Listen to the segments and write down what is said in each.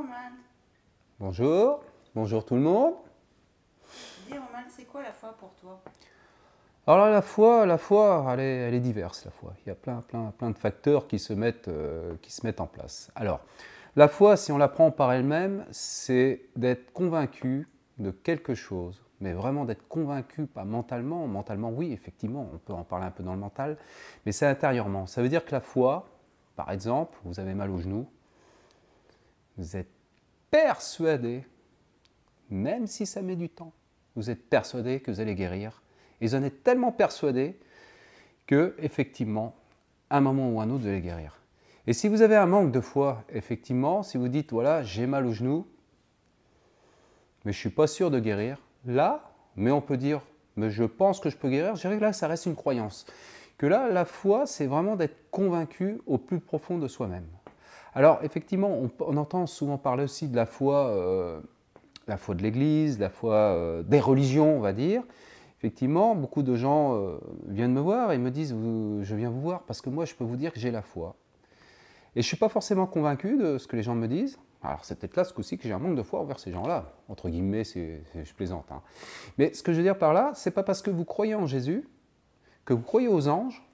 Roman. Bonjour, bonjour tout le monde. Dis Roman, c'est quoi la foi pour toi? Alors là, la foi, elle est diverse, la foi. Il y a plein de facteurs qui se mettent en place. Alors, la foi, si on la prend par elle-même, c'est d'être convaincu de quelque chose, mais vraiment d'être convaincu, pas mentalement. Mentalement, oui, effectivement, on peut en parler un peu dans le mental, mais c'est intérieurement. Ça veut dire que la foi, par exemple, vous avez mal au genou, vous êtes persuadé, même si ça met du temps, vous êtes persuadé que vous allez guérir. Et vous en êtes tellement persuadé que, effectivement, à un moment ou à un autre, vous allez guérir. Et si vous avez un manque de foi, effectivement, si vous dites, voilà, j'ai mal au genou, mais je ne suis pas sûr de guérir, là, mais on peut dire, mais je pense que je peux guérir, je dirais que là, ça reste une croyance. Que là, la foi, c'est vraiment d'être convaincu au plus profond de soi-même. Alors, effectivement, on entend souvent parler aussi de la foi de l'Église, la foi des religions, on va dire. Effectivement, beaucoup de gens viennent me voir et me disent je viens vous voir parce que moi je peux vous dire que j'ai la foi. Et je ne suis pas forcément convaincu de ce que les gens me disent. Alors c'est peut-être là ce coup-ci que j'ai un manque de foi envers ces gens-là. Entre guillemets, je plaisante. Hein. Mais ce que je veux dire par là, c'est pas parce que vous croyez en Jésus, que vous croyez aux anges,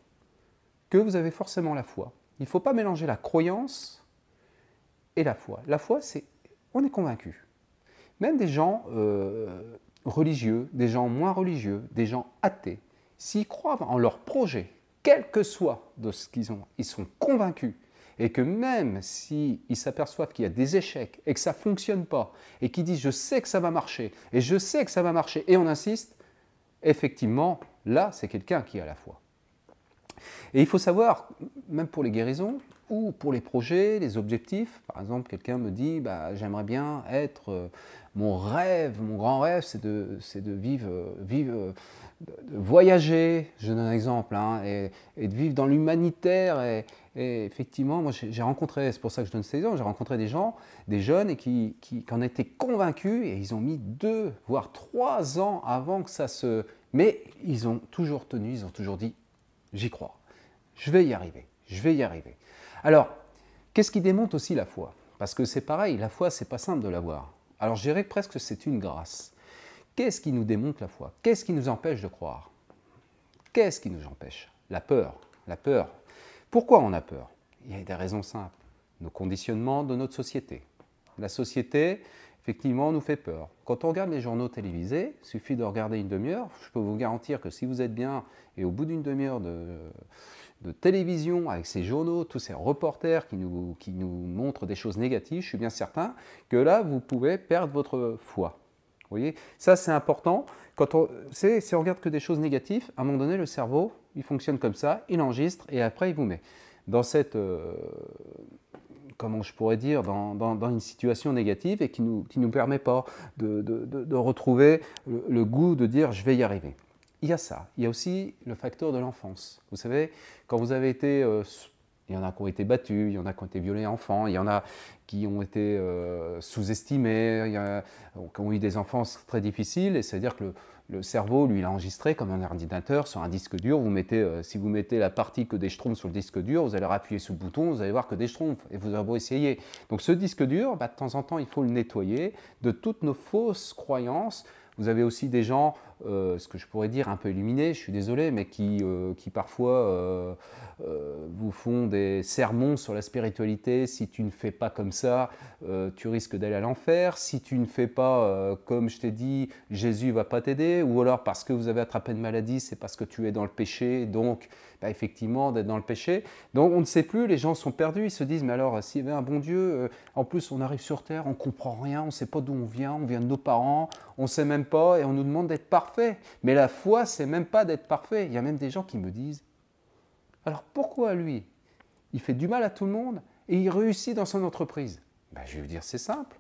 que vous avez forcément la foi. Il ne faut pas mélanger la croyance et la foi. La foi, c'est on est convaincu. Même des gens religieux, des gens moins religieux, des gens athées, s'ils croient en leur projet, quel que soit de ce qu'ils ont, ils sont convaincus et que même s'ils s'aperçoivent qu'il y a des échecs et que ça ne fonctionne pas et qu'ils disent je sais que ça va marcher et je sais que ça va marcher et on insiste, effectivement, là c'est quelqu'un qui a la foi. Et il faut savoir, même pour les guérisons ou pour les projets, les objectifs, par exemple, quelqu'un me dit j'aimerais bien être, mon rêve, mon grand rêve, c'est de de voyager, je donne un exemple, hein, et de vivre dans l'humanitaire. Et effectivement, moi j'ai rencontré, c'est pour ça que je donne ces exemples, j'ai rencontré des gens, des jeunes, et qui en étaient convaincus, et ils ont mis 2, voire 3 ans avant que ça se... Mais ils ont toujours tenu, ils ont toujours dit, j'y crois. Je vais y arriver, je vais y arriver. Alors, qu'est-ce qui démonte aussi la foi? Parce que c'est pareil, la foi, c'est pas simple de l'avoir. Alors je dirais que presque c'est une grâce. Qu'est-ce qui nous démonte la foi? Qu'est-ce qui nous empêche de croire? Qu'est-ce qui nous empêche? La peur. La peur. Pourquoi on a peur? Il y a des raisons simples. Nos conditionnements de notre société. La société, effectivement, nous fait peur. Quand on regarde les journaux télévisés, il suffit de regarder une demi-heure. Je peux vous garantir que si vous êtes bien, et au bout d'une demi-heure de télévision, avec ces journaux, tous ces reporters qui nous montrent des choses négatives, je suis bien certain que là, vous pouvez perdre votre foi. Vous voyez, ça c'est important. Si on regarde que des choses négatives, à un moment donné, le cerveau, il fonctionne comme ça, il enregistre et après il vous met dans cette, comment je pourrais dire, dans une situation négative et qui nous permet pas de retrouver le goût de dire je vais y arriver. Il y a ça. Il y a aussi le facteur de l'enfance. Vous savez, quand vous avez été... il y en a qui ont été battus, il y en a qui ont été violés enfants, il y en a qui ont été sous-estimés, il y en a qui ont eu des enfances très difficiles, et c'est-à-dire que le cerveau, lui, il a enregistré comme un ordinateur sur un disque dur. Si vous mettez la partie que des schtroumpfs sur le disque dur, vous allez appuyer sur le bouton, vous allez voir que des schtroumpfs, et vous avez beau essayer. Donc ce disque dur, de temps en temps, il faut le nettoyer de toutes nos fausses croyances. Vous avez aussi des gens, ce que je pourrais dire un peu illuminés, je suis désolé, mais qui parfois vous font des sermons sur la spiritualité. Si tu ne fais pas comme ça, tu risques d'aller à l'enfer. Si tu ne fais pas comme je t'ai dit, Jésus ne va pas t'aider. Ou alors parce que vous avez attrapé une maladie, c'est parce que tu es dans le péché, donc effectivement d'être dans le péché. Donc on ne sait plus, les gens sont perdus, ils se disent mais alors s'il y avait un bon Dieu, en plus on arrive sur terre, on ne comprend rien, on ne sait pas d'où on vient de nos parents, on ne sait même pas et on nous demande d'être parfait. Mais la foi, c'est même pas d'être parfait. Il y a même des gens qui me disent alors pourquoi lui, il fait du mal à tout le monde et il réussit dans son entreprise? Je vais vous dire c'est simple,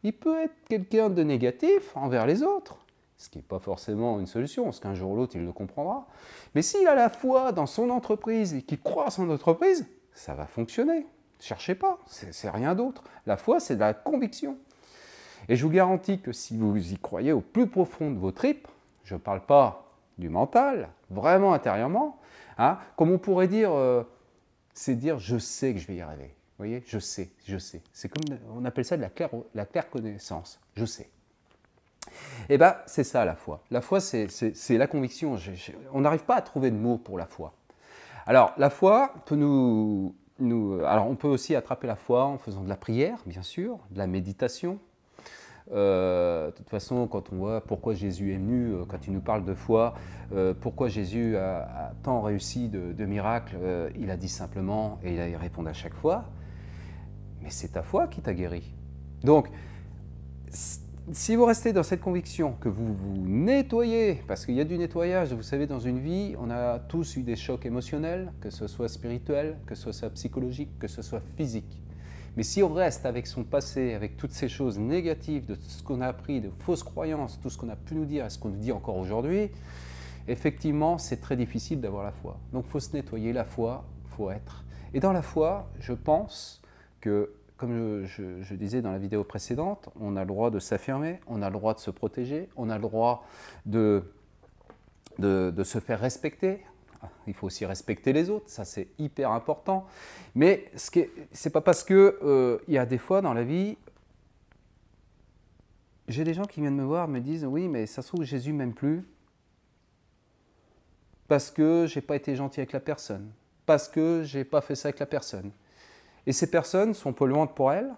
il peut être quelqu'un de négatif envers les autres. Ce qui n'est pas forcément une solution, parce qu'un jour ou l'autre, il le comprendra. Mais s'il a la foi dans son entreprise et qu'il croit à son entreprise, ça va fonctionner. Ne cherchez pas, c'est rien d'autre. La foi, c'est de la conviction. Et je vous garantis que si vous y croyez au plus profond de vos tripes, je ne parle pas du mental, vraiment intérieurement, hein, comme on pourrait dire, c'est dire je sais que je vais y arriver. voyez, je sais, je sais. C'est comme, on appelle ça de la claire connaissance, je sais. Et bien, c'est ça la foi. La foi, c'est la conviction. On n'arrive pas à trouver de mots pour la foi. Alors, la foi peut alors, on peut aussi attraper la foi en faisant de la prière, bien sûr, de la méditation. De toute façon, quand on voit pourquoi Jésus est venu, quand il nous parle de foi, pourquoi Jésus a tant réussi de miracles, il a dit simplement, et il répond à chaque fois, mais c'est ta foi qui t'a guéri. Donc, si vous restez dans cette conviction que vous vous nettoyez, parce qu'il y a du nettoyage, vous savez, dans une vie, on a tous eu des chocs émotionnels, que ce soit spirituel, que ce soit psychologique, que ce soit physique. Mais si on reste avec son passé, avec toutes ces choses négatives, de tout ce qu'on a appris, de fausses croyances, tout ce qu'on a pu nous dire et ce qu'on nous dit encore aujourd'hui, effectivement, c'est très difficile d'avoir la foi. Donc, il faut se nettoyer la foi, il faut être. Et dans la foi, je pense que, comme je disais dans la vidéo précédente, on a le droit de s'affirmer, on a le droit de se protéger, on a le droit de se faire respecter. Il faut aussi respecter les autres, ça c'est hyper important. Mais c'est pas parce que y a des fois dans la vie, j'ai des gens qui viennent me voir, me disent oui, mais ça se trouve Jésus m'aime plus parce que j'ai pas été gentil avec la personne, parce que j'ai pas fait ça avec la personne. Et ces personnes sont polluantes pour elles,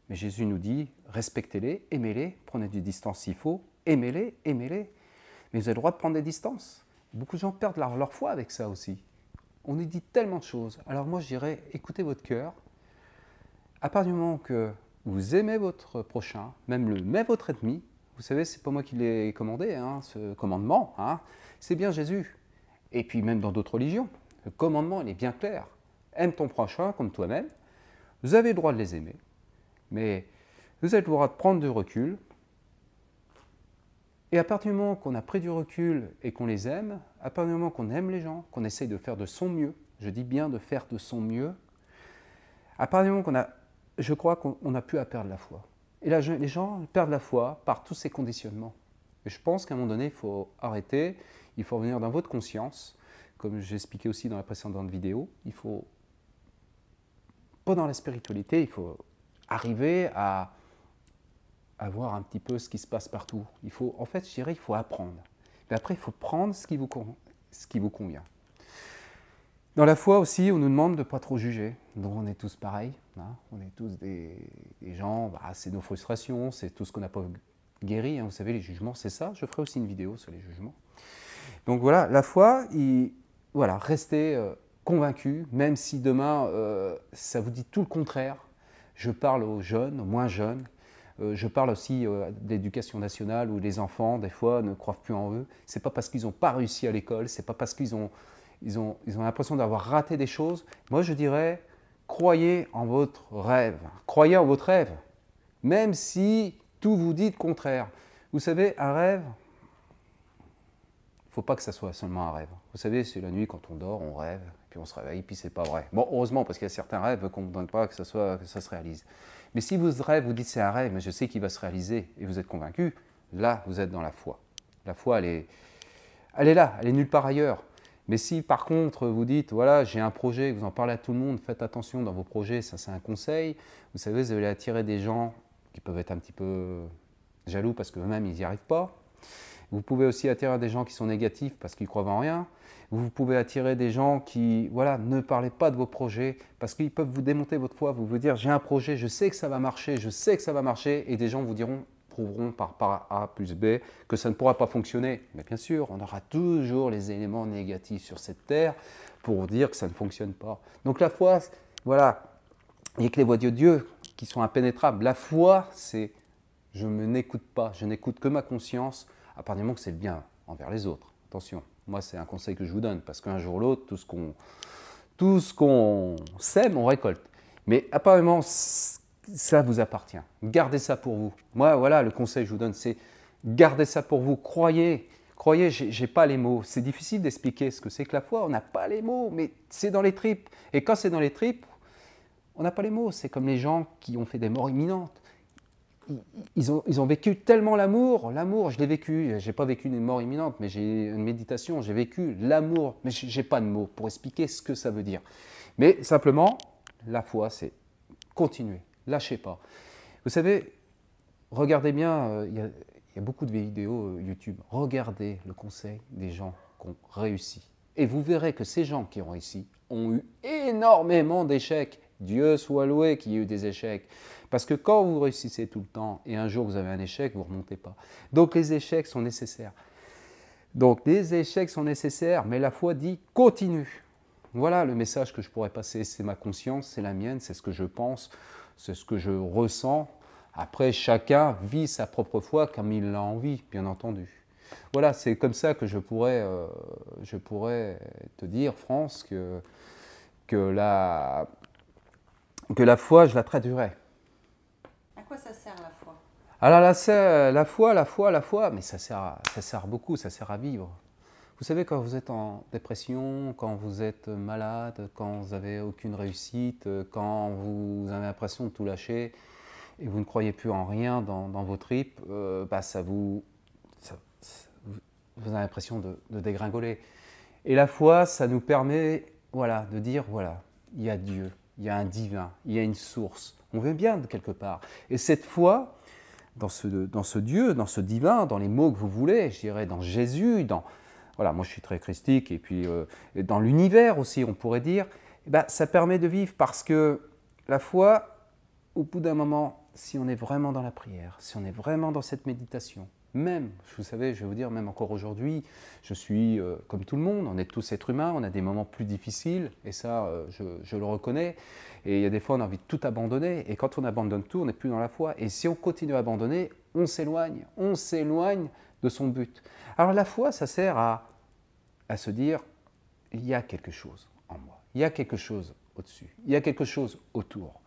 mais Jésus nous dit respectez-les, aimez-les, prenez des distances s'il faut, aimez-les, aimez-les. Mais vous avez le droit de prendre des distances. Beaucoup de gens perdent leur foi avec ça aussi. On nous dit tellement de choses. Alors moi je dirais, écoutez votre cœur. À partir du moment que vous aimez votre prochain, même votre ennemi, vous savez, c'est pas moi qui l'ai commandé, hein, ce commandement, hein, c'est bien Jésus. Et puis même dans d'autres religions, le commandement il est bien clair. Aime ton prochain comme toi-même. Vous avez le droit de les aimer, mais vous avez le droit de prendre du recul. Et à partir du moment qu'on a pris du recul et qu'on les aime, à partir du moment qu'on aime les gens, qu'on essaye de faire de son mieux, je dis bien de faire de son mieux, à partir du moment je crois qu'on n'a plus à perdre la foi. Et là, les gens perdent la foi par tous ces conditionnements. Et je pense qu'à un moment donné, il faut arrêter, il faut revenir dans votre conscience, comme j'ai expliqué aussi dans la précédente vidéo, il faut, pas dans la spiritualité, il faut arriver à voir un petit peu ce qui se passe partout. En fait, je dirais, il faut apprendre. Mais après, il faut prendre ce qui vous convient. Dans la foi aussi, on nous demande de ne pas trop juger. Donc on est tous pareils. Hein, on est tous des gens, c'est nos frustrations, c'est tout ce qu'on n'a pas guéri. Hein, vous savez, les jugements, c'est ça. Je ferai aussi une vidéo sur les jugements. Donc voilà, la foi, restez convaincus, même si demain, ça vous dit tout le contraire. Je parle aux jeunes, aux moins jeunes. Je parle aussi d'éducation nationale où les enfants, des fois, ne croient plus en eux. Ce n'est pas parce qu'ils n'ont pas réussi à l'école, ce n'est pas parce qu'ils ont l'impression d'avoir raté des choses. Moi, je dirais, croyez en votre rêve. Croyez en votre rêve, même si tout vous dit le contraire. Vous savez, un rêve, il ne faut pas que ça soit seulement un rêve. Vous savez, c'est la nuit, quand on dort, on rêve, puis on se réveille, puis c'est pas vrai. Bon, heureusement, parce qu'il y a certains rêves qu'on ne donne pas que ça se réalise. Mais si vous rêvez, vous dites c'est un rêve, mais je sais qu'il va se réaliser, et vous êtes convaincu, là, vous êtes dans la foi. La foi, elle est là, elle est nulle part ailleurs. Mais si par contre, vous dites, voilà, j'ai un projet, vous en parlez à tout le monde, faites attention dans vos projets, ça c'est un conseil. Vous savez, vous allez attirer des gens qui peuvent être un petit peu jaloux parce qu'eux-mêmes, ils n'y arrivent pas. Vous pouvez aussi attirer des gens qui sont négatifs parce qu'ils ne croient en rien. Vous pouvez attirer des gens qui, ne parlez pas de vos projets parce qu'ils peuvent vous démonter votre foi, vous dire j'ai un projet, je sais que ça va marcher, et des gens vous prouveront par A plus B que ça ne pourra pas fonctionner. Mais bien sûr, on aura toujours les éléments négatifs sur cette terre pour dire que ça ne fonctionne pas. Donc la foi, il n'y a que les voies de Dieu qui sont impénétrables. La foi, c'est je ne n'écoute pas, je n'écoute que ma conscience, à partir du moment que c'est le bien envers les autres. Attention, moi c'est un conseil que je vous donne, parce qu'un jour ou l'autre, tout ce qu'on sème, on récolte. Mais apparemment, ça vous appartient. Gardez ça pour vous. Moi, le conseil que je vous donne, c'est gardez ça pour vous. Croyez, j'ai pas les mots. C'est difficile d'expliquer ce que c'est que la foi. On n'a pas les mots, mais c'est dans les tripes. Et quand c'est dans les tripes, on n'a pas les mots. C'est comme les gens qui ont fait des morts imminentes. Ils ont vécu tellement l'amour, je l'ai vécu, j'ai pas vécu une mort imminente, mais j'ai une méditation, j'ai vécu l'amour, mais j'ai pas de mots pour expliquer ce que ça veut dire. Mais simplement, la foi, c'est continuez, lâchez pas. Vous savez, regardez bien, il y a beaucoup de vidéos YouTube, regardez le conseil des gens qui ont réussi. Et vous verrez que ces gens qui ont réussi ont eu énormément d'échecs. Dieu soit loué qu'il y ait eu des échecs. Parce que quand vous réussissez tout le temps et un jour vous avez un échec, vous ne remontez pas. Donc les échecs sont nécessaires. Donc les échecs sont nécessaires, mais la foi dit continue. Voilà le message que je pourrais passer. C'est ma conscience, c'est la mienne, c'est ce que je pense, c'est ce que je ressens. Après, chacun vit sa propre foi comme il l'a envie, bien entendu. Voilà, c'est comme ça que je pourrais te dire, France, que la foi, je la traduirais. À quoi ça sert la foi? Alors la foi, mais ça sert beaucoup, ça sert à vivre. Vous savez, quand vous êtes en dépression, quand vous êtes malade, quand vous n'avez aucune réussite, quand vous avez l'impression de tout lâcher et vous ne croyez plus en rien dans vos tripes, vous avez l'impression de dégringoler. Et la foi, ça nous permet de dire, voilà, il y a Dieu, il y a un divin, il y a une source. On vient bien de quelque part. Et cette foi, dans ce Dieu, dans ce divin, dans les mots que vous voulez, je dirais dans Jésus, voilà, moi je suis très christique, et puis dans l'univers aussi, on pourrait dire, ça permet de vivre parce que la foi, au bout d'un moment, si on est vraiment dans la prière, si on est vraiment dans cette méditation, même, vous savez, je vais vous dire, même encore aujourd'hui, je suis comme tout le monde, on est tous êtres humains, on a des moments plus difficiles, et ça, je le reconnais. Et il y a des fois, on a envie de tout abandonner, et quand on abandonne tout, on n'est plus dans la foi. Et si on continue à abandonner, on s'éloigne de son but. Alors la foi, ça sert à se dire, il y a quelque chose en moi, il y a quelque chose au-dessus, il y a quelque chose autour.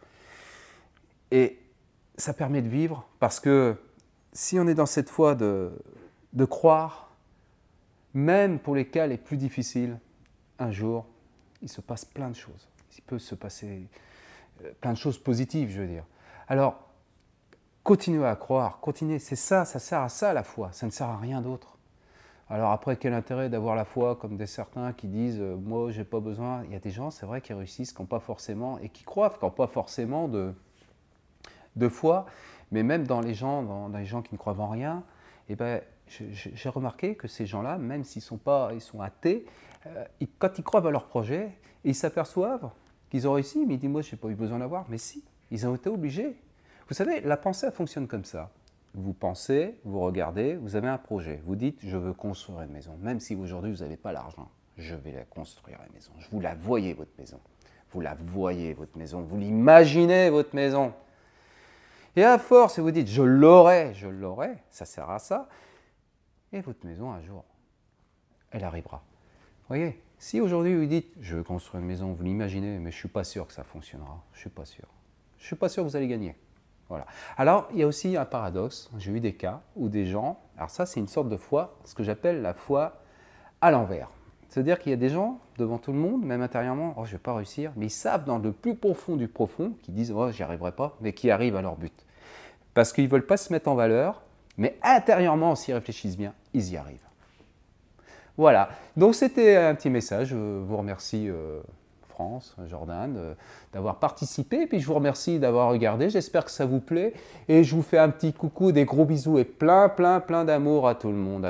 Et ça permet de vivre, parce que si on est dans cette foi de croire, même pour les cas les plus difficiles, un jour, il se passe plein de choses. Il peut se passer plein de choses positives, je veux dire. Alors, continuez à croire, continuez, c'est ça sert à ça la foi, ça ne sert à rien d'autre. Alors après, quel intérêt d'avoir la foi comme certains qui disent « moi, j'ai pas besoin ». Il y a des gens, c'est vrai, qui réussissent, qui n'ont pas forcément, et qui croient, qui n'ont pas forcément de foi. Mais même dans les gens qui ne croient en rien, j'ai remarqué que ces gens-là, même s'ils sont athées, quand ils croient à leur projet, ils s'aperçoivent qu'ils ont réussi, mais ils disent « moi, je n'ai pas eu besoin d'avoir ». Mais si, ils ont été obligés. Vous savez, la pensée, elle fonctionne comme ça. Vous pensez, vous regardez, vous avez un projet. Vous dites « je veux construire une maison ». Même si aujourd'hui, vous n'avez pas l'argent, je vais la construire, la maison. Vous la voyez, votre maison. Vous la voyez, votre maison. Vous l'imaginez, votre maison. Et à force, vous dites « je l'aurai », ça sert à ça. Et votre maison, un jour, elle arrivera. Vous voyez, si aujourd'hui vous dites « je veux construire une maison », vous l'imaginez, mais je ne suis pas sûr que ça fonctionnera. Je ne suis pas sûr. Je ne suis pas sûr que vous allez gagner. Voilà. Alors, il y a aussi un paradoxe. J'ai eu des cas où des gens, alors ça c'est une sorte de foi, ce que j'appelle la foi à l'envers. C'est-à-dire qu'il y a des gens devant tout le monde, même intérieurement, « oh, je ne vais pas réussir », mais ils savent dans le plus profond du profond, qui disent « oh, j'y arriverai pas », mais qui arrivent à leur but. Parce qu'ils ne veulent pas se mettre en valeur, mais intérieurement, s'ils réfléchissent bien, ils y arrivent. Voilà, donc c'était un petit message. Je vous remercie France, Jordan, d'avoir participé, et puis je vous remercie d'avoir regardé. J'espère que ça vous plaît, et je vous fais un petit coucou, des gros bisous, et plein d'amour à tout le monde,